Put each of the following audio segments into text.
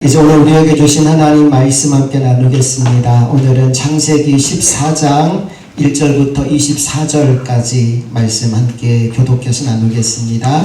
이제 오늘 우리에게 주신 하나님 말씀 함께 나누겠습니다. 오늘은 창세기 14장 1절부터 24절까지 말씀 함께 교독해서 나누겠습니다.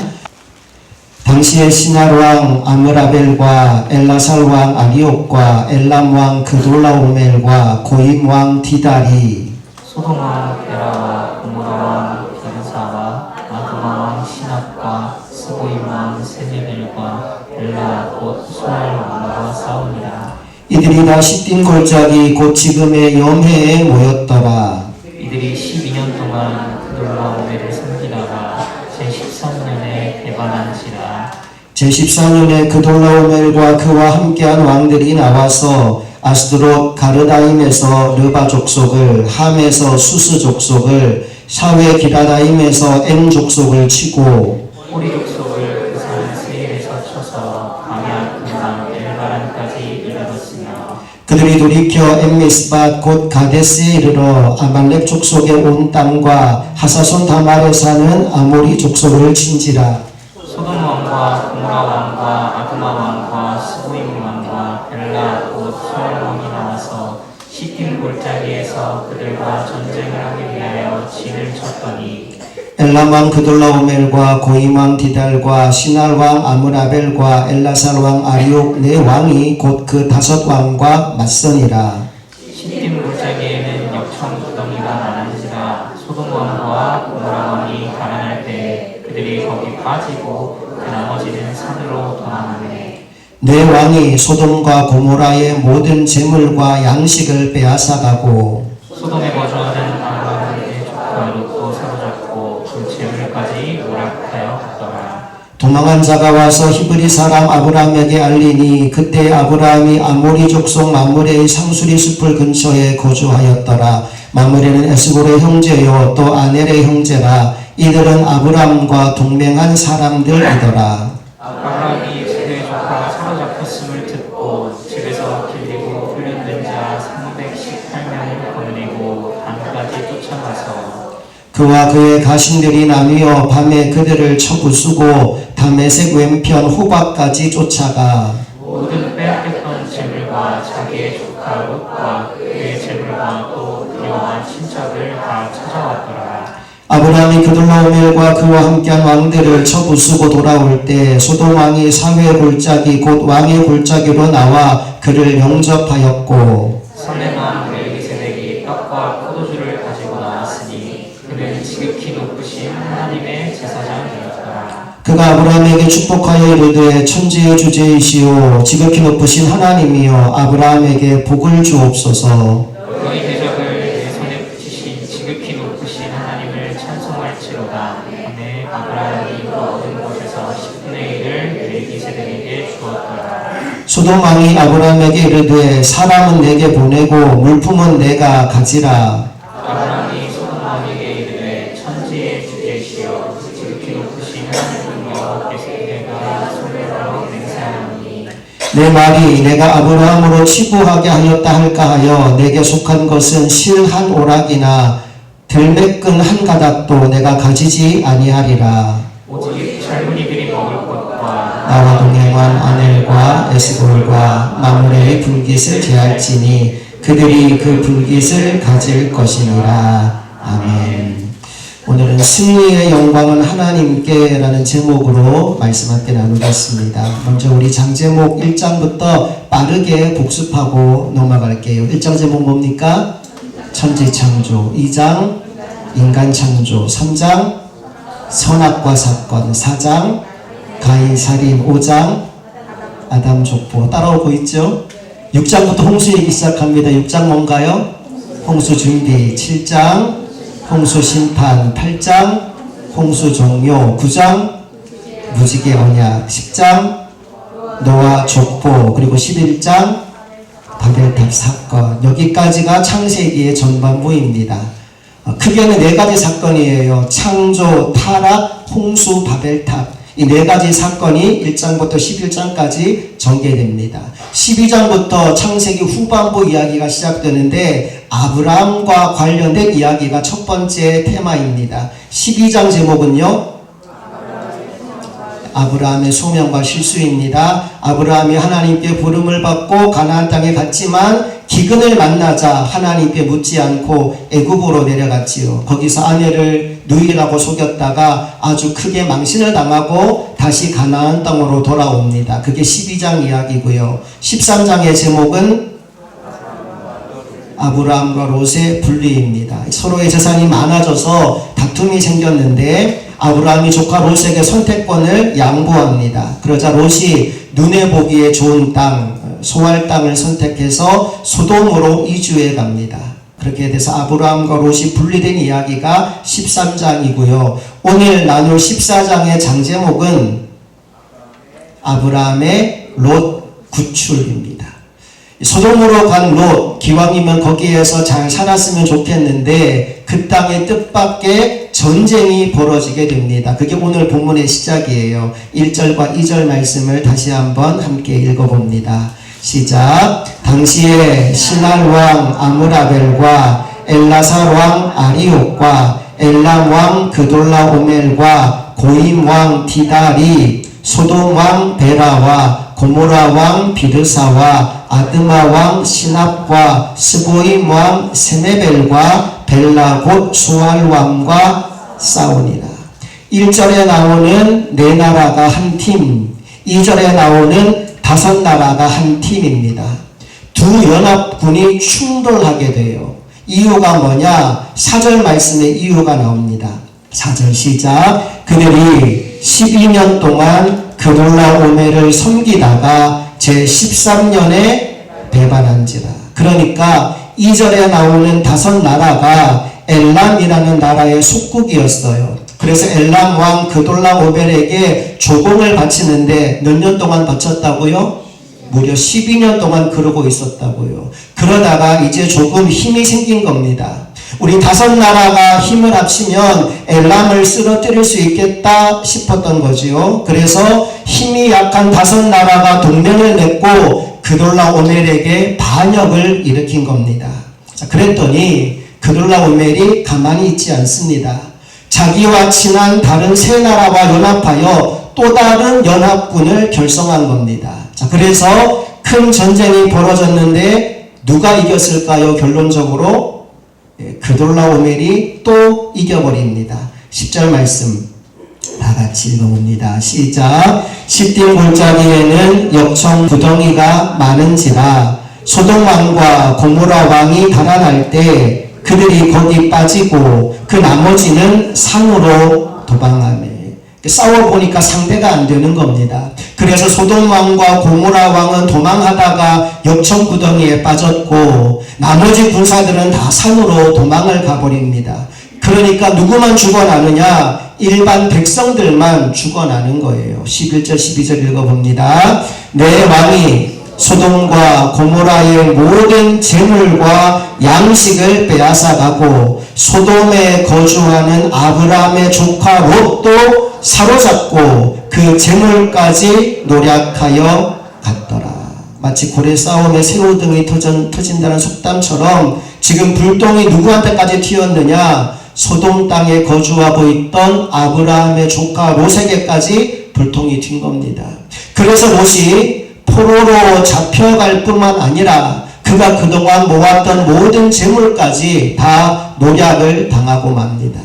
당시에 시날 왕 아므라벨과 엘라살 왕 아리옥과 엘람 왕 그돌라오멜과 고임 왕 디달이 소돔 왕 베라와 고모라 왕 비르사와 아드마 왕 시납과 스보임 왕 세네벨과 엘라 곧 소알 왕과 싸우니라. 이들이 다 시딘 골짜기 곧 지금의 염해에 모였더라. 이들이 12년 동안 그돌라오멜을 섬기다가 제13년에 배반한지라. 제14년에 그돌라오멜과 그와 함께한 왕들이 나와서 아스드롯 가르다임에서 르바 족속을, 함에서 수스 족속을, 샤웨 기라다임에서 엔 족속을 치고 호리 족속을 그 산 세일에서 쳐서 광야 금강 엘바란까지 이르렀으며 그들이 돌이켜 엠미스밭 곧 가데스에 이르러 아말렉 족속의 온 땅과 하사손 다말에 사는 아모리 족속을 친지라. 소돔 왕과 고모라 왕과 아드마 왕과 스보임 왕과 벨라 곧 소알 왕이 나와서 시딤 골짜기에서 그들과 전쟁을 하기 위하여 진을 쳤더니 엘람 왕 그돌라오멜과 고임 왕 디달과 시날 왕 아므라벨과 엘라살 왕 아리옥 네 왕이 곧 그 5 왕과 맞서니라. 시딤 골짜기에는 역청 구덩이가 많은지라 소돔 왕과 고모라 왕이 가난할 때 그들이 거기 빠지고 그 나머지는 산으로 도망하네. 네 왕이 소돔과 고모라의 모든 재물과 양식을 빼앗아가고 소돔에 거주하는 아브라함의 조카 롯도 사로잡고 그 재물까지 오락하여 갔더라. 도망한 자가 와서 히브리 사람 아브라함에게 알리니 그때 아브라함이 아모리 족속 마므레의 상수리 숲을 근처에 거주하였더라. 마므레는 에스골의 형제요 또 아넬의 형제라. 이들은 아브라함과 동맹한 사람들이더라. 아브라함이 그의 조카가 사로잡혔음을 듣고 집에서 길리고 훈련된 자 318명을 거느리고 담까지 쫓아가서 그와 그의 가신들이 나뉘어 밤에 그들을 쳐부수고 다메섹 왼편 호박까지 쫓아가 모든 빼앗겼던 재물과 자기의 조카 롯과 그의 재물과 또 그녀와 친척을 다 찾아왔더라. 아브라함이 그돌라오멜과 그와 함께한 왕들을 쳐부수고 돌아올 때 소돔 왕이 사회 골짜기 곧 왕의 골짜기로 나와 그를 영접하였고 살렘 왕 멜기세덱이 떡과 포도주를 가지고 나왔으니 그는 지극히 높으신 하나님의 제사장이었더라. 그가 아브라함에게 축복하여 이르되 천지의 주제이시오 지극히 높으신 하나님이여 아브라함에게 복을 주옵소서. 너희 대적을 내 손에 붙이신 지극히 높으신 하나님을 찬송할지로다. 내 아브라함이 그 얻은 곳에서 10분의 1을 멜기세덱에게 주었더라. 소돔 왕이 아브라함에게 이르되 사람은 내게 보내고 물품은 내가 가지라. 아브라함이 소돔 왕에게 이르되 천지의 주제시여 지극히 높으신 하나님 여호와께서 내가 손으로 맹세하노니 내 말이 내가 아브라함으로 치부하게 하였다 할까 하여 내게 속한 것은 실 한 오락이나 들매끈 한 가닥도 내가 가지지 아니하리라. 오직 젊은이들이 먹을 것과 나와 동행한 아넬과 에스골과 마므레의 불깃을 제할지니 그들이 그 불깃을 가질 것이니라. 아멘. 오늘은 승리의 영광은 하나님께 라는 제목으로 말씀 함께 나누겠습니다. 먼저 우리 장제목 1장부터 빠르게 복습하고 넘어갈게요. 1장 제목 뭡니까? 천지창조. 2장 인간창조. 3장 선악과 사건. 4장 가인 살인. 5장 아담 족보. 따라오고 있죠? 6장부터 홍수 얘기 시작합니다. 6장 뭔가요? 홍수 준비. 7장 홍수 심판. 8장 홍수 종료. 9장 무지개 언약. 10장 노아 족보. 그리고 11장 바벨탑 사건. 여기까지가 창세기의 전반부입니다. 크게는 4가지 사건이에요. 창조, 타락, 홍수, 바벨탑. 이 4가지 사건이 1장부터 11장까지 전개됩니다. 12장부터 창세기 후반부 이야기가 시작되는데 아브라함과 관련된 이야기가 첫 번째 테마입니다. 12장 제목은요. 아브라함의 소명과 실수입니다. 아브라함이 하나님께 부름을 받고 가나안 땅에 갔지만 기근을 만나자 하나님께 묻지 않고 애굽으로 내려갔지요. 거기서 아내를 누이라고 속였다가 아주 크게 망신을 당하고 다시 가나안 땅으로 돌아옵니다. 그게 12장 이야기고요. 13장의 제목은 아브라함과 롯의 분리입니다. 서로의 재산이 많아져서 다툼이 생겼는데 아브라함이 조카 롯에게 선택권을 양보합니다. 그러자 롯이 눈에 보기에 좋은 땅, 소할 땅을 선택해서 소돔으로 이주해 갑니다. 그렇게 돼서 아브라함과 롯이 분리된 이야기가 13장이고요. 오늘 나눌 14장의 장제목은 아브라함의 롯 구출입니다. 소돔으로 간 롯, 기왕이면 거기에서 잘 살았으면 좋겠는데 그 땅의 뜻밖의 전쟁이 벌어지게 됩니다. 그게 오늘 본문의 시작이에요. 1절과 2절 말씀을 다시 한번 함께 읽어봅니다. 시작. 당시에 시날 왕 아므라벨과 엘라살 왕 아리옥과 엘람 왕 그돌라오멜과 고임 왕 디달이 소돔 왕 베라와 고모라 왕 비르사와 아드마 왕 시납과 스보임 왕 세메벨과 벨라 곧 수알 왕과 싸우니라. 1절에 나오는 네 나라가 한 팀, 2절에 나오는 5나라가 한 팀입니다. 두 연합군이 충돌하게 돼요. 이유가 뭐냐? 4절 말씀에 이유가 나옵니다. 4절 시작. 그들이 12년 동안 그돌라오멜을 섬기다가 제13년에 배반한지라. 그러니까 2절에 나오는 5나라가 엘람이라는 나라의 속국이었어요. 그래서 엘람 왕 그돌라오멜에게 조공을 바치는데 몇 년 동안 바쳤다고요? 무려 12년 동안 그러고 있었다고요. 그러다가 이제 조금 힘이 생긴 겁니다. 우리 5나라가 힘을 합치면 엘람을 쓰러뜨릴 수 있겠다 싶었던 거지요. 그래서 힘이 약한 5나라가 동맹을 맺고 그돌라오멜에게 반역을 일으킨 겁니다. 자, 그랬더니 그돌라오멜이 가만히 있지 않습니다. 자기와 친한 다른 3나라와 연합하여 또 다른 연합군을 결성한 겁니다. 자, 그래서 큰 전쟁이 벌어졌는데 누가 이겼을까요? 결론적으로 그돌라오멜이 또 이겨버립니다. 10절 말씀 다 같이 읽어봅니다. 시작. 시딤 골짜기에는 역청 구덩이가 많은지라 소돔 왕과 고모라 왕이 달아날 때 그들이 거기 빠지고 그 나머지는 산으로 도망하네. 싸워보니까 상대가 안 되는 겁니다. 그래서 소돔 왕과 고모라 왕은 도망하다가 역청 구덩이에 빠졌고 나머지 군사들은 다 산으로 도망을 가버립니다. 그러니까 누구만 죽어나느냐? 일반 백성들만 죽어나는 거예요. 11절 12절 읽어봅니다. 내 왕이 소돔과 고모라의 모든 재물과 양식을 빼앗아가고 소돔에 거주하는 아브라함의 조카 롯도 사로잡고 그 재물까지 노략하여 갔더라. 마치 고래 싸움에 새우등이 터진다는 속담처럼 지금 불똥이 누구한테까지 튀었느냐? 소돔 땅에 거주하고 있던 아브라함의 조카 롯에게까지 불통이 튄 겁니다. 그래서 롯이 포로로 잡혀갈 뿐만 아니라 그가 그동안 모았던 모든 재물까지 다 노략을 당하고 맙니다.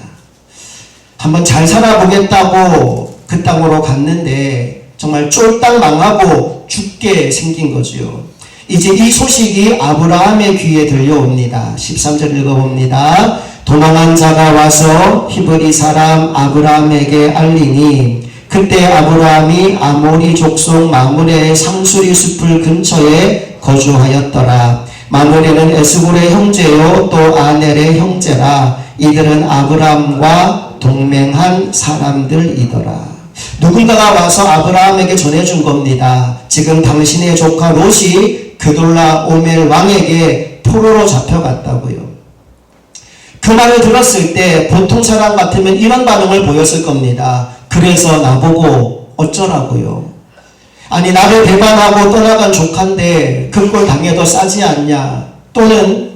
한번 잘 살아보겠다고 그 땅으로 갔는데 정말 쫄딱 망하고 죽게 생긴 거지요. 이제 이 소식이 아브라함의 귀에 들려옵니다. 13절 읽어봅니다. 도망한 자가 와서 히브리 사람 아브라함에게 알리니 그때 아브라함이 아모리 족속 마므레의 상수리 숲을 근처에 거주하였더라. 마므레는 에스골의 형제요 또 아넬의 형제라. 이들은 아브라함과 동맹한 사람들이더라. 누군가가 와서 아브라함에게 전해준 겁니다. 지금 당신의 조카 롯이 그돌라오멜 왕에게 포로로 잡혀갔다고요. 그 말을 들었을 때 보통 사람 같으면 이런 반응을 보였을 겁니다. 그래서 나보고 어쩌라고요? 아니 나를 배반하고 떠나간 조카인데 그걸 당해도 싸지 않냐? 또는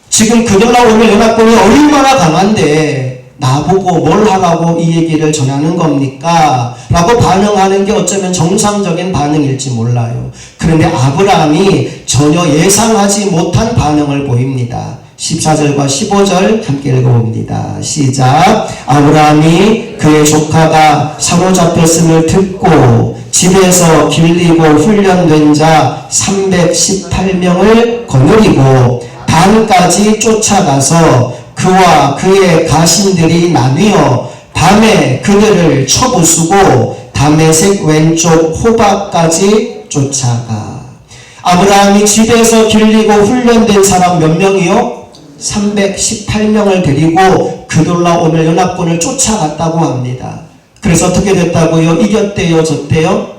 지금 그돌라오멜 연합군이 얼마나 강한데 나보고 뭘 하라고 이 얘기를 전하는 겁니까? 라고 반응하는 게 어쩌면 정상적인 반응일지 몰라요. 그런데 아브라함이 전혀 예상하지 못한 반응을 보입니다. 14절과 15절 함께 읽어봅니다. 시작. 아브라함이 그의 조카가 사로잡혔음을 듣고 집에서 길리고 훈련된 자 318명을 거느리고 단까지 쫓아가서 그와 그의 가신들이 나뉘어 밤에 그들을 쳐부수고 다메섹 왼쪽 호박까지 쫓아가. 아브라함이 집에서 길리고 훈련된 사람 몇 명이요? 318명을 데리고 그돌라오멜 연합군을 쫓아갔다고 합니다. 그래서 어떻게 됐다고요? 이겼대요? 졌대요?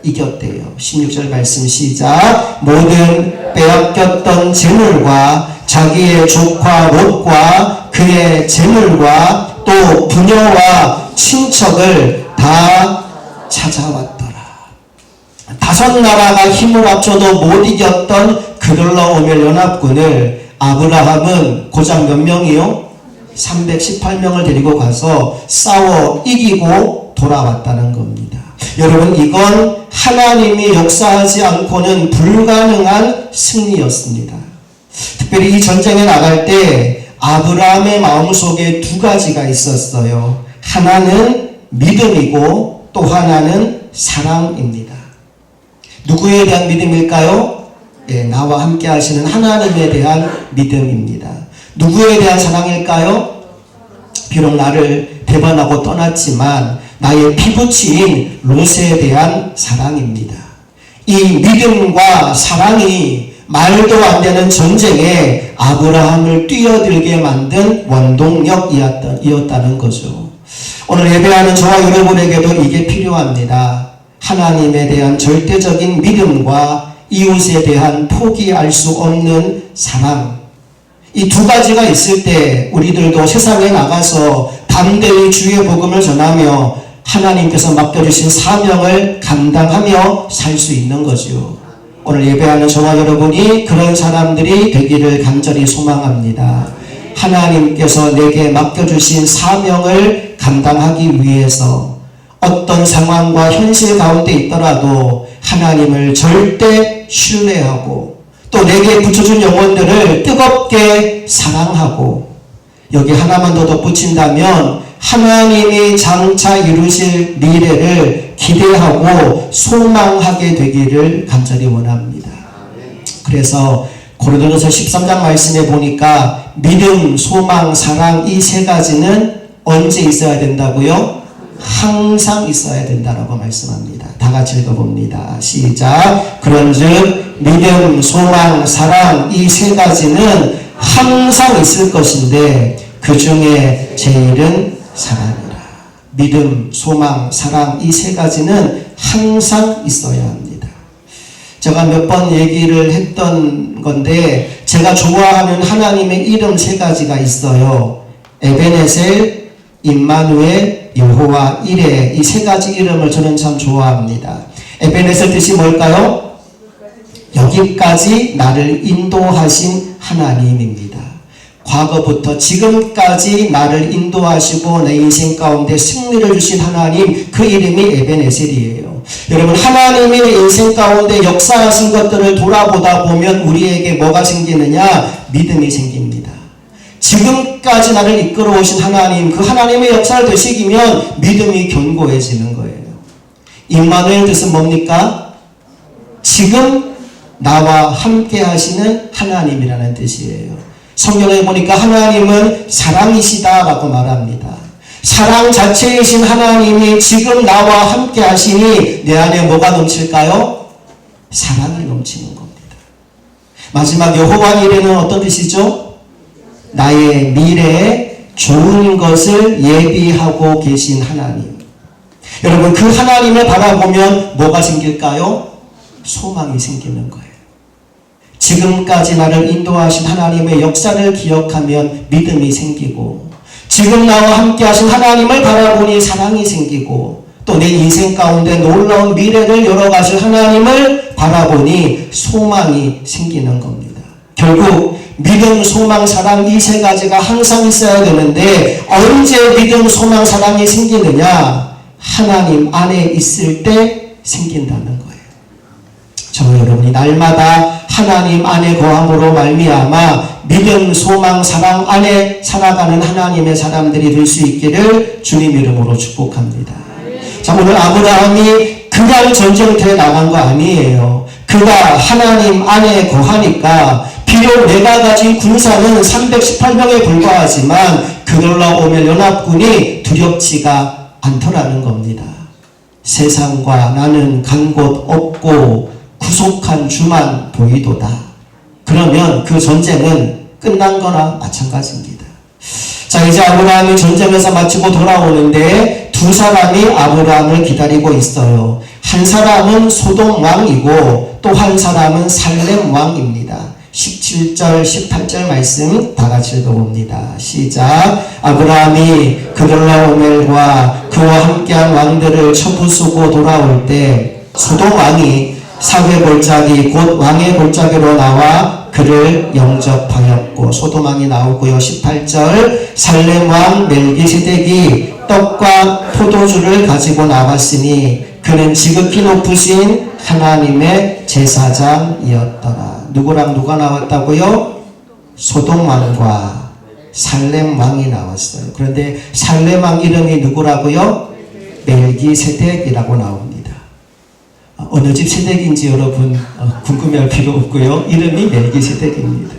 이겼대요. 16절 말씀 시작. 모든 빼앗겼던 재물과 자기의 조카 롯과 그의 재물과 또 부녀와 친척을 다 찾아왔더라. 5나라가 힘을 합쳐도 못 이겼던 그돌라오멜 연합군을 아브라함은 고작 몇 명이요? 318명을 데리고 가서 싸워 이기고 돌아왔다는 겁니다. 여러분, 이건 하나님이 역사하지 않고는 불가능한 승리였습니다. 특별히 이 전쟁에 나갈 때 아브라함의 마음속에 두 가지가 있었어요. 하나는 믿음이고 또 하나는 사랑입니다. 누구에 대한 믿음일까요? 나와 함께 하시는 하나님에 대한 믿음입니다. 누구에 대한 사랑일까요? 비록 나를 배반하고 떠났지만 나의 피부치인 롯에 대한 사랑입니다. 이 믿음과 사랑이 말도 안 되는 전쟁에 아브라함을 뛰어들게 만든 원동력이었다는 거죠. 오늘 예배하는 저와 여러분에게도 이게 필요합니다. 하나님에 대한 절대적인 믿음과 이웃에 대한 포기할 수 없는 사랑. 이 두 가지가 있을 때 우리들도 세상에 나가서 담대히 주의 복음을 전하며 하나님께서 맡겨주신 사명을 감당하며 살 수 있는 거죠. 오늘 예배하는 저와 여러분이 그런 사람들이 되기를 간절히 소망합니다. 하나님께서 내게 맡겨주신 사명을 감당하기 위해서 어떤 상황과 현실 가운데 있더라도 하나님을 절대 신뢰하고 또 내게 붙여준 영혼들을 뜨겁게 사랑하고 여기 하나만 더 덧붙인다면 하나님이 장차 이루실 미래를 기대하고 소망하게 되기를 간절히 원합니다. 그래서 고린도전서 13장 말씀에 보니까 믿음, 소망, 사랑 이 세 가지는 언제 있어야 된다고요? 항상 있어야 된다라고 말씀합니다. 다 같이 읽어봅니다. 시작. 그런즉 믿음, 소망, 사랑 이 세 가지는 항상 있을 것인데 그 중에 제일은 사랑이라. 믿음, 소망, 사랑 이 세 가지는 항상 있어야 합니다. 제가 몇 번 얘기를 했던 건데 제가 좋아하는 하나님의 이름 세 가지가 있어요. 에베네셀, 임마누엘, 여호와 이레 이 세 가지 이름을 저는 참 좋아합니다. 에베네셀 뜻이 뭘까요? 여기까지 나를 인도하신 하나님입니다. 과거부터 지금까지 나를 인도하시고 내 인생 가운데 승리를 주신 하나님, 그 이름이 에베네셀이에요. 여러분, 하나님의 인생 가운데 역사하신 것들을 돌아보다 보면 우리에게 뭐가 생기느냐? 믿음이 생깁니다. 지금까지 나를 이끌어 오신 하나님, 그 하나님의 역사를 되새기면 믿음이 견고해지는 거예요. 임마누엘 뜻은 뭡니까? 지금 나와 함께 하시는 하나님이라는 뜻이에요. 성경에 보니까 하나님은 사랑이시다라고 말합니다. 사랑 자체이신 하나님이 지금 나와 함께 하시니 내 안에 뭐가 넘칠까요? 사랑이 넘치는 겁니다. 마지막 여호와 이레는 어떤 뜻이죠? 나의 미래에 좋은 것을 예비하고 계신 하나님. 여러분, 그 하나님을 바라보면 뭐가 생길까요? 소망이 생기는 거예요. 지금까지 나를 인도하신 하나님의 역사를 기억하면 믿음이 생기고, 지금 나와 함께 하신 하나님을 바라보니 사랑이 생기고, 또 내 인생 가운데 놀라운 미래를 열어가실 하나님을 바라보니 소망이 생기는 겁니다. 결국 믿음, 소망, 사랑 이 세 가지가 항상 있어야 되는데 언제 믿음, 소망, 사랑이 생기느냐? 하나님 안에 있을 때 생긴다는 거예요. 저와 여러분이 날마다 하나님 안에 거함으로 말미암아 믿음, 소망, 사랑 안에 살아가는 하나님의 사람들이 될 수 있기를 주님 이름으로 축복합니다. 자, 오늘 아브라함이 그냥 전쟁터에 나간 거 아니에요. 그가 하나님 안에 거하니까 비록 내가 가진 군사는 318명에 불과하지만 그들로 오면 연합군이 두렵지가 않더라는 겁니다. 세상과 나는 간 곳 없고 구속한 주만 보이도다. 그러면 그 전쟁은 끝난 거나 마찬가지입니다. 자, 이제 아브라함이 전쟁에서 마치고 돌아오는데 두 사람이 아브라함을 기다리고 있어요. 한 사람은 소돔 왕이고 또 한 사람은 살렘 왕입니다. 17절, 18절 말씀 다 같이 읽어봅니다. 시작. 아브라함이 그들라오멜과 그와 함께한 왕들을 쳐부수고 돌아올 때 소돔 왕이 사회 골짜기 곧 왕의 골짜기로 나와 그를 영접하였고, 소돔 왕이 나오고요. 18절. 살렘 왕 멜기세덱이 떡과 포도주를 가지고 나왔으니 그는 지극히 높으신 하나님의 제사장이었더라. 누구랑 누가 나왔다고요? 소돔 왕과 살렘 왕이 나왔어요. 그런데 살렘 왕 이름이 누구라고요? 멜기세덱이라고 나옵니다. 어느 집 세덱인지 여러분 궁금해할 필요 없고요. 이름이 멜기세덱입니다.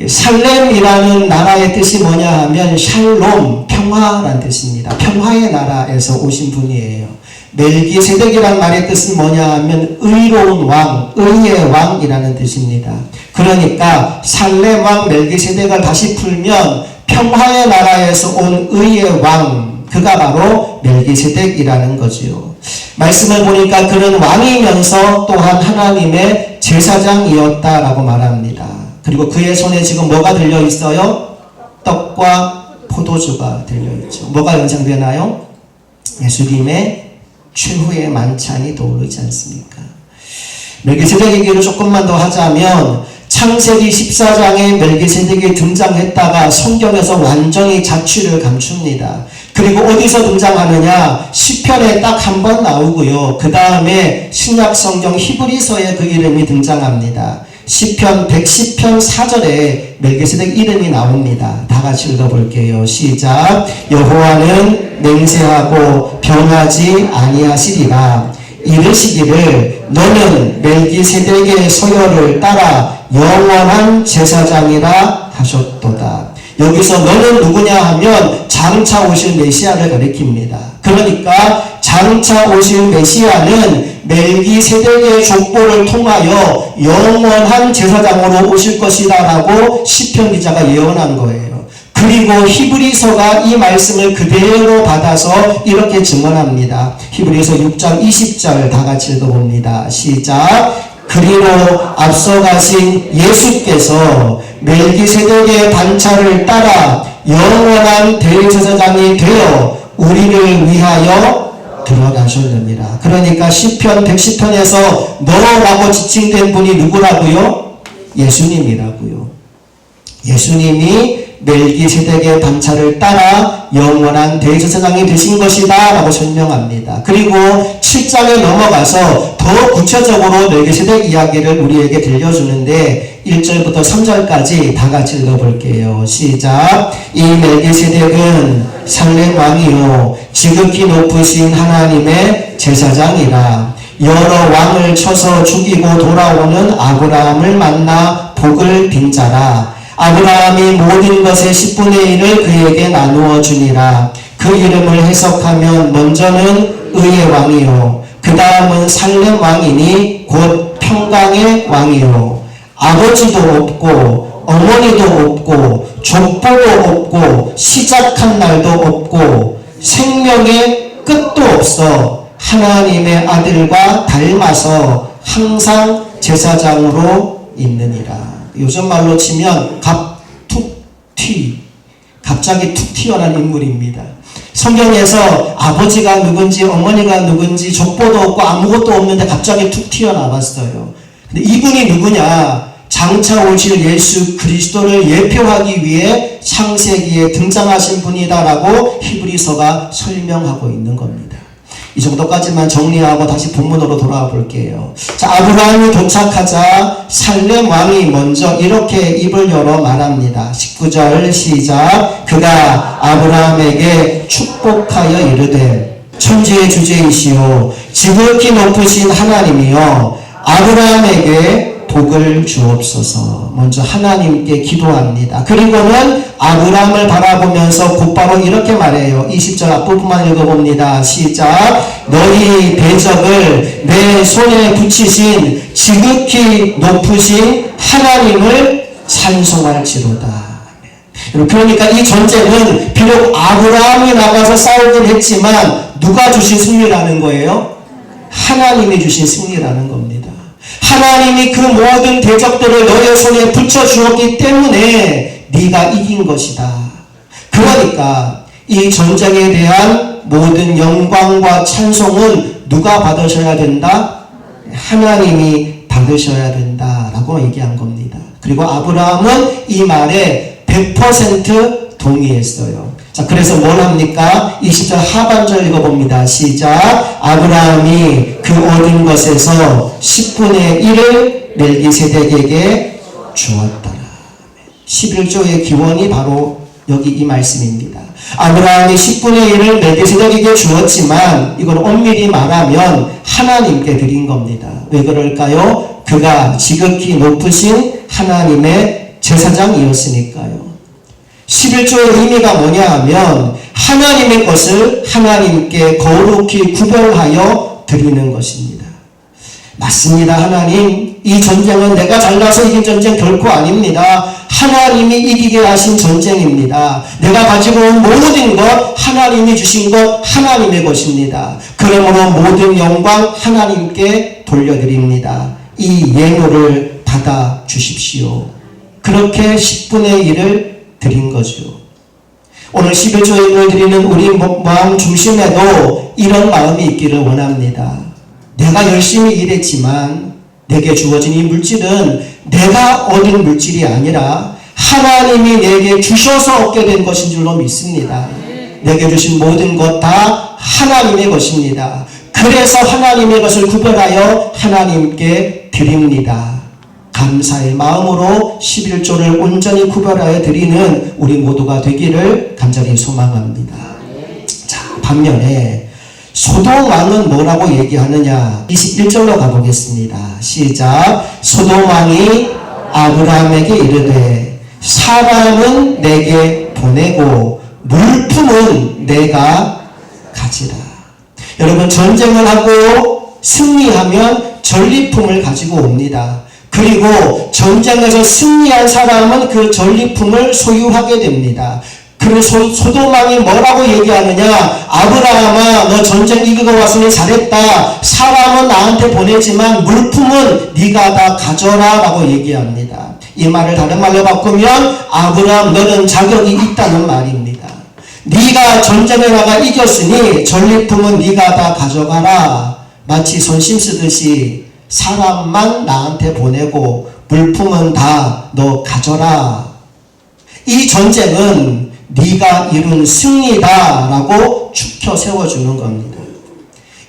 살렘이라는 나라의 뜻이 뭐냐 하면 샬롬, 평화라는 뜻입니다. 평화의 나라에서 오신 분이에요. 멜기세덱이란 말의 뜻은 뭐냐 하면 의로운 왕, 의의 왕이라는 뜻입니다. 그러니까 살렘 왕 멜기세덱을 다시 풀면 평화의 나라에서 온 의의 왕, 그가 바로 멜기세덱이라는 거지요. 말씀을 보니까 그는 왕이면서 또한 하나님의 제사장이었다라고 말합니다. 그리고 그의 손에 지금 뭐가 들려 있어요? 떡과 포도주가 들려 있죠. 뭐가 연상되나요? 예수님의 최후의 만찬이 떠오르지 않습니까? 멜기세덱 얘기를 조금만 더 하자면 창세기 14장에 멜기세덱이 등장했다가 성경에서 완전히 자취를 감춥니다. 그리고 어디서 등장하느냐? 시편에 딱 한 번 나오고요. 그 다음에 신약 성경 히브리서에 그 이름이 등장합니다. 시편 110편 4절에 멜기세덱 이름이 나옵니다. 다 같이 읽어볼게요. 시작. 여호와는 맹세하고 변하지 아니하시리라. 이르시기를 너는 멜기세덱의 서열을 따라 영원한 제사장이라 하셨도다. 여기서 너는 누구냐 하면 장차 오실 메시아를 가리킵니다. 그러니까 장차 오실 메시아는 멜기세덱의 족보를 통하여 영원한 제사장으로 오실 것이다 라고 시편 기자가 예언한 거예요. 그리고 히브리서가 이 말씀을 그대로 받아서 이렇게 증언합니다. 히브리서 6장 20절 다 같이 읽어봅니다. 시작. 그리로 앞서가신 예수께서 멜기세덱의 반차를 따라 영원한 대제사장이 되어 우리를 위하여 들어가셨느니라. 그러니까 시편 110편에서 너라고 지칭된 분이 누구라고요? 예수님이라고요. 예수님이 멜기세덱의 반차를 따라 영원한 대제사장이 되신 것이다 라고 설명합니다. 그리고 7장에 넘어가서 더 구체적으로 멜기세덱 이야기를 우리에게 들려주는데 1절부터 3절까지 다 같이 읽어볼게요. 시작. 이 멜기세덱은 살렘 왕이요 지극히 높으신 하나님의 제사장이라. 여러 왕을 쳐서 죽이고 돌아오는 아브라함을 만나 복을 빈 자라. 아브라함이 모든 것의 10분의 1을 그에게 나누어 주니라. 그 이름을 해석하면 먼저는 의의 왕이요 그 다음은 살렘 왕이니 곧 평강의 왕이요 아버지도 없고 어머니도 없고 족보도 없고 시작한 날도 없고 생명의 끝도 없어 하나님의 아들과 닮아서 항상 제사장으로 있느니라. 요즘 말로 치면 갑자기 툭 튀어난 인물입니다. 성경에서 아버지가 누군지 어머니가 누군지 족보도 없고 아무것도 없는데 갑자기 툭 튀어나왔어요. 근데 이분이 누구냐? 장차 오실 예수 그리스도를 예표하기 위해 창세기에 등장하신 분이다라고 히브리서가 설명하고 있는 겁니다. 이 정도까지만 정리하고 다시 본문으로 돌아와 볼게요. 자, 아브라함이 도착하자 살렘 왕이 먼저 이렇게 입을 열어 말합니다. 19절 시작. 그가 아브라함에게 축복하여 이르되 천지의 주제이시오 지극히 높으신 하나님이여 아브라함에게 복을 주옵소서. 먼저 하나님께 기도합니다. 그리고는 아브라함을 바라보면서 곧바로 이렇게 말해요. 20절 앞부분만 읽어봅니다. 시작. 너희 대적을 내 손에 붙이신 지극히 높으신 하나님을 찬송할지로다. 그러니까 이 전쟁은 비록 아브라함이 나가서 싸우긴 했지만 누가 주신 승리라는 거예요? 하나님이 주신 승리라는 겁니다. 하나님이 그 모든 대적들을 너의 손에 붙여주었기 때문에 네가 이긴 것이다. 그러니까 이 전쟁에 대한 모든 영광과 찬송은 누가 받으셔야 된다? 하나님이 받으셔야 된다라고 얘기한 겁니다. 그리고 아브라함은 이 말에 100% 동의했어요. 자, 그래서 뭘 합니까? 20절 하반절 읽어봅니다. 시작. 아브라함이 그 얻은 것에서 10분의 1을 멜기세덱에게 주었더라. 11조의 기원이 바로 여기 이 말씀입니다. 아브라함이 10분의 1을 멜기세덱에게 주었지만 이건 엄밀히 말하면 하나님께 드린 겁니다. 왜 그럴까요? 그가 지극히 높으신 하나님의 제사장이었으니까요. 11조의 의미가 뭐냐 하면 하나님의 것을 하나님께 거룩히 구별하여 드리는 것입니다. 맞습니다. 하나님, 이 전쟁은 내가 잘나서 이긴 전쟁 결코 아닙니다. 하나님이 이기게 하신 전쟁입니다. 내가 가지고 온 모든 것, 하나님이 주신 것, 하나님의 것입니다. 그러므로 모든 영광 하나님께 돌려드립니다. 이 예물을 받아 주십시오. 그렇게 10분의 1을 드린 거죠. 오늘 11조에 드리는 우리 마음 중심에도 이런 마음이 있기를 원합니다. 내가 열심히 일했지만 내게 주어진 이 물질은 내가 얻은 물질이 아니라 하나님이 내게 주셔서 얻게 된 것인 줄로 믿습니다. 내게 주신 모든 것 다 하나님의 것입니다. 그래서 하나님의 것을 구별하여 하나님께 드립니다. 감사의 마음으로 11조를 온전히 구별하여 드리는 우리 모두가 되기를 간절히 소망합니다. 자, 반면에 소돔 왕은 뭐라고 얘기하느냐? 21절로 가보겠습니다. 시작. 소돔 왕이 아브라함에게 이르되 사람은 내게 보내고 물품은 내가 가지라. 여러분, 전쟁을 하고 승리하면 전리품을 가지고 옵니다. 그리고 전쟁에서 승리한 사람은 그 전리품을 소유하게 됩니다. 그래서 소돔 왕이 뭐라고 얘기하느냐? 아브라함아, 너 전쟁 이기고 왔으니 잘했다. 사람은 나한테 보내지만 물품은 네가 다 가져라 라고 얘기합니다. 이 말을 다른 말로 바꾸면 아브라함, 너는 자격이 있다는 말입니다. 네가 전쟁에 나가 이겼으니 전리품은 네가 다 가져가라. 마치 손심 쓰듯이 사람만 나한테 보내고 물품은 다 너 가져라. 이 전쟁은 네가 이룬 승리다라고 축혀 세워주는 겁니다.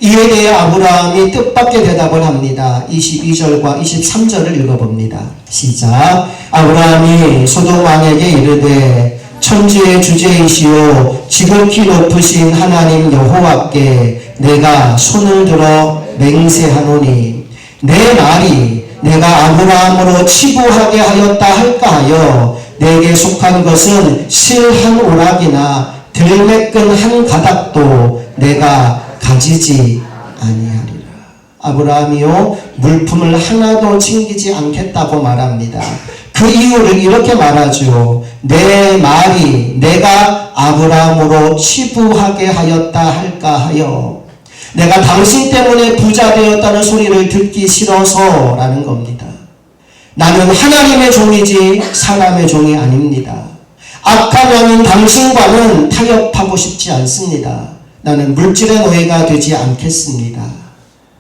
이에 대해 아브라함이 뜻밖의 대답을 합니다. 22절과 23절을 읽어봅니다. 시작. 아브라함이 소돔 왕에게 이르되 천지의 주제이시오 지극히 높으신 하나님 여호와께 내가 손을 들어 맹세하노니 내 말이 내가 아브라함으로 치부하게 하였다 할까 하여 내게 속한 것은 실 한 오락이나 들매끈 한 가닥도 내가 가지지 아니하리라. 아브라함이요 물품을 하나도 챙기지 않겠다고 말합니다. 그 이유를 이렇게 말하죠. 내 말이 내가 아브라함으로 치부하게 하였다 할까 하여 내가 당신 때문에 부자 되었다는 소리를 듣기 싫어서 라는 겁니다. 나는 하나님의 종이지 사람의 종이 아닙니다. 악한 왕인 당신과는 타협하고 싶지 않습니다. 나는 물질의 노예가 되지 않겠습니다.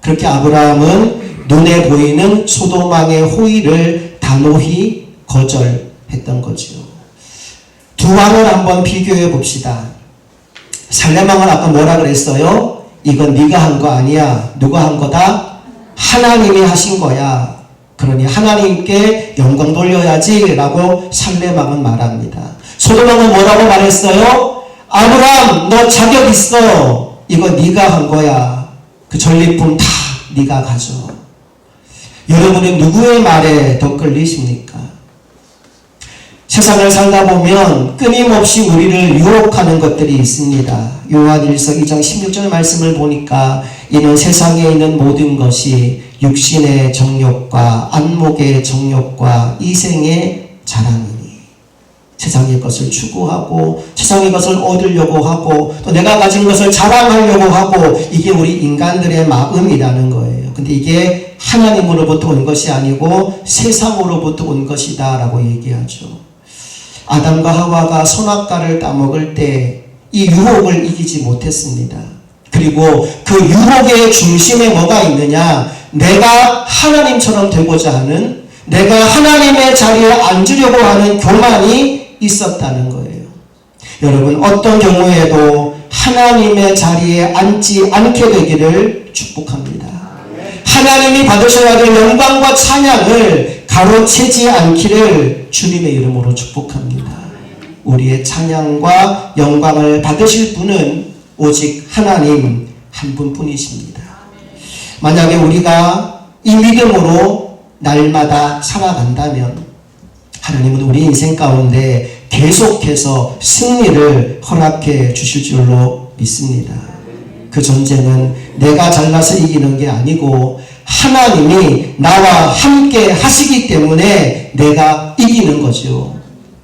그렇게 아브라함은 눈에 보이는 소돔 왕의 호의를 다 단호히 거절했던 거죠. 두 왕을 한번 비교해 봅시다. 살렘 왕은 아까 뭐라 그랬어요? 이건 네가 한 거 아니야. 누가 한 거다? 하나님이 하신 거야. 그러니 하나님께 영광 돌려야지 라고 살렘 왕은 말합니다. 소돔 왕은 뭐라고 말했어요? 아브람 너 자격 있어. 이거 네가 한 거야. 그 전리품 다 네가 가져. 여러분은 누구의 말에 더 끌리십니까? 세상을 살다 보면 끊임없이 우리를 유혹하는 것들이 있습니다. 요한일서 2장 16절 말씀을 보니까 이는 세상에 있는 모든 것이 육신의 정욕과 안목의 정욕과 이생의 자랑이니 세상의 것을 추구하고 세상의 것을 얻으려고 하고 또 내가 가진 것을 자랑하려고 하고 이게 우리 인간들의 마음이라는 거예요. 근데 이게 하나님으로부터 온 것이 아니고 세상으로부터 온 것이다 라고 얘기하죠. 아담과 하와가 선악과를 따먹을 때 이 유혹을 이기지 못했습니다. 그리고 그 유혹의 중심에 뭐가 있느냐? 내가 하나님처럼 되고자 하는, 내가 하나님의 자리에 앉으려고 하는 교만이 있었다는 거예요. 여러분, 어떤 경우에도 하나님의 자리에 앉지 않게 되기를 축복합니다. 하나님이 받으셔야 될 영광과 찬양을 가로채지 않기를 주님의 이름으로 축복합니다. 우리의 찬양과 영광을 받으실 분은 오직 하나님 한 분뿐이십니다. 만약에 우리가 이 믿음으로 날마다 살아간다면 하나님은 우리 인생 가운데 계속해서 승리를 허락해 주실 줄로 믿습니다. 그 전쟁은 내가 잘나서 이기는 게 아니고 하나님이 나와 함께 하시기 때문에 내가 이기는 거죠.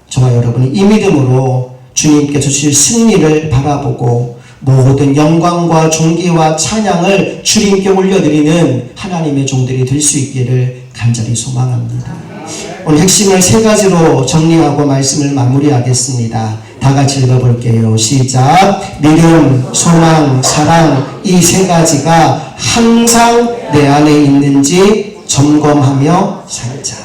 저와 여러분이 이 믿음으로 주님께 주실 승리를 바라보고 모든 영광과 존귀와 찬양을 주님께 올려드리는 하나님의 종들이 될 수 있기를 간절히 소망합니다. 오늘 핵심을 세 가지로 정리하고 말씀을 마무리하겠습니다. 다 같이 읽어볼게요. 시작. 믿음, 소망, 사랑 이 세 가지가 항상 내 안에 있는지 점검하며 살자.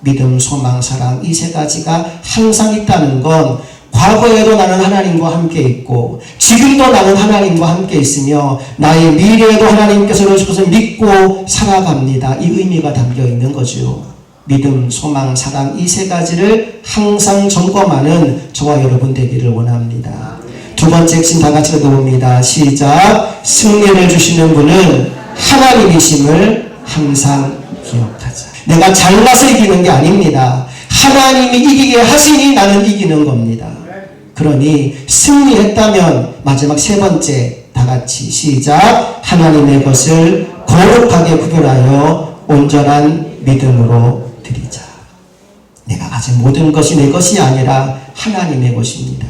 믿음, 소망, 사랑 이 세 가지가 항상 있다는 건 과거에도 나는 하나님과 함께 있고 지금도 나는 하나님과 함께 있으며 나의 미래에도 하나님께서 이루실 것을 믿고 살아갑니다. 이 의미가 담겨 있는 거죠. 믿음, 소망, 사랑 이 세 가지를 항상 점검하는 저와 여러분 되기를 원합니다. 두 번째 핵심 다 같이 읽어봅니다. 시작. 승리를 주시는 분은 하나님이심을 항상 기억하자. 내가 잘나서 이기는 게 아닙니다. 하나님이 이기게 하시니 나는 이기는 겁니다. 그러니 승리했다면 마지막 세 번째 다 같이 시작. 하나님의 것을 거룩하게 구별하여 온전한 믿음으로 드리자. 내가 가진 모든 것이 내 것이 아니라 하나님의 것입니다.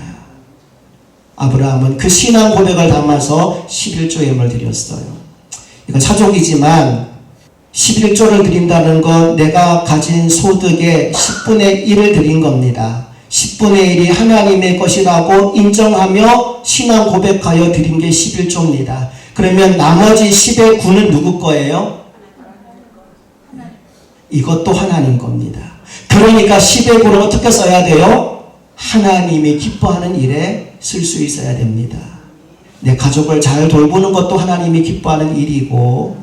아브라함은 그 신앙 고백을 담아서 11조 예물을 드렸어요. 이건 사족이지만 11조를 드린다는 건 내가 가진 소득의 10분의 1을 드린 겁니다. 10분의 1이 하나님의 것이라고 인정하며 신앙 고백하여 드린 게 11조입니다. 그러면 나머지 10의 9는 누구 거예요? 이것도 하나님 겁니다. 그러니까 10의 9를 어떻게 써야 돼요? 하나님이 기뻐하는 일에 쓸 수 있어야 됩니다. 내 가족을 잘 돌보는 것도 하나님이 기뻐하는 일이고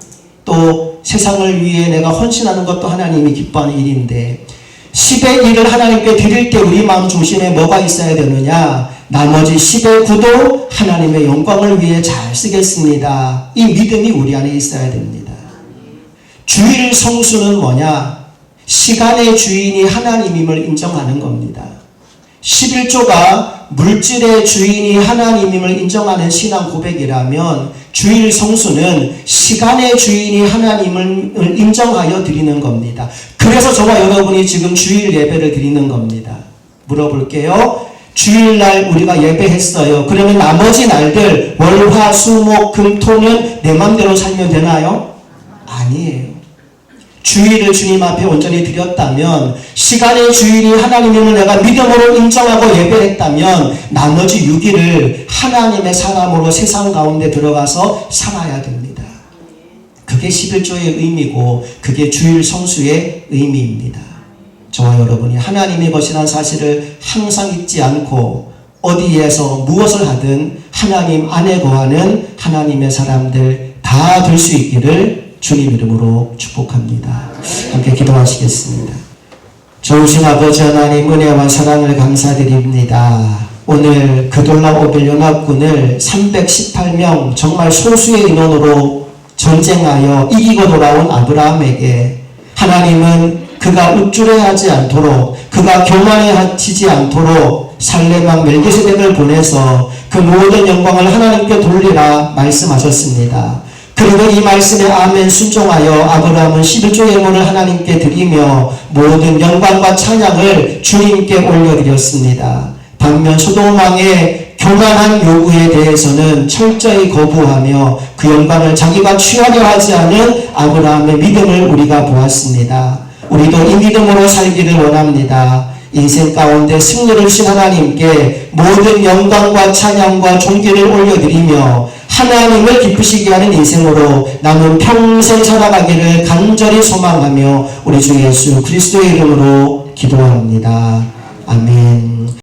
또 세상을 위해 내가 헌신하는 것도 하나님이 기뻐하는 일인데 10의 1을 하나님께 드릴 때 우리 마음 중심에 뭐가 있어야 되느냐? 나머지 10의 9도 하나님의 영광을 위해 잘 쓰겠습니다. 이 믿음이 우리 안에 있어야 됩니다. 주일 성수는 뭐냐? 시간의 주인이 하나님임을 인정하는 겁니다. 11조가 물질의 주인이 하나님임을 인정하는 신앙 고백이라면 주일 성수는 시간의 주인이 하나님을 인정하여 드리는 겁니다. 그래서 저와 여러분이 지금 주일 예배를 드리는 겁니다. 물어볼게요. 주일날 우리가 예배했어요. 그러면 나머지 날들 월, 화, 수, 목, 금, 토는 내 맘대로 살면 되나요? 아니에요. 주일을 주님 앞에 온전히 드렸다면 시간의 주인이 하나님임을 내가 믿음으로 인정하고 예배했다면 나머지 6일을 하나님의 사람으로 세상 가운데 들어가서 살아야 됩니다. 그게 11조의 의미고 그게 주일 성수의 의미입니다. 저와 여러분이 하나님의 것이라는 사실을 항상 잊지 않고 어디에서 무엇을 하든 하나님 안에 거하는 하나님의 사람들 다 될 수 있기를 주님 이름으로 축복합니다. 함께 기도하시겠습니다. 좋으신 아버지 하나님 은혜와 사랑을 감사드립니다. 오늘 그돌라 오벨 연합군을 318명 정말 소수의 인원으로 전쟁하여 이기고 돌아온 아브라함에게 하나님은 그가 우쭐해하지 않도록 그가 교만해하지 않도록 살레망 멜기세덱을 보내서 그 모든 영광을 하나님께 돌리라 말씀하셨습니다. 그리고 이 말씀에 아멘 순종하여 아브라함은 11조의 예물을 하나님께 드리며 모든 영광과 찬양을 주님께 올려드렸습니다. 반면 소돔왕의 교만한 요구에 대해서는 철저히 거부하며 그 영광을 자기가 취하려 하지 않은 아브라함의 믿음을 우리가 보았습니다. 우리도 이 믿음으로 살기를 원합니다. 인생 가운데 승리를 주신 하나님께 모든 영광과 찬양과 존귀를 올려드리며 하나님을 기쁘시게 하는 인생으로 남은 평생 살아가기를 간절히 소망하며 우리 주 예수 그리스도의 이름으로 기도합니다. 아멘.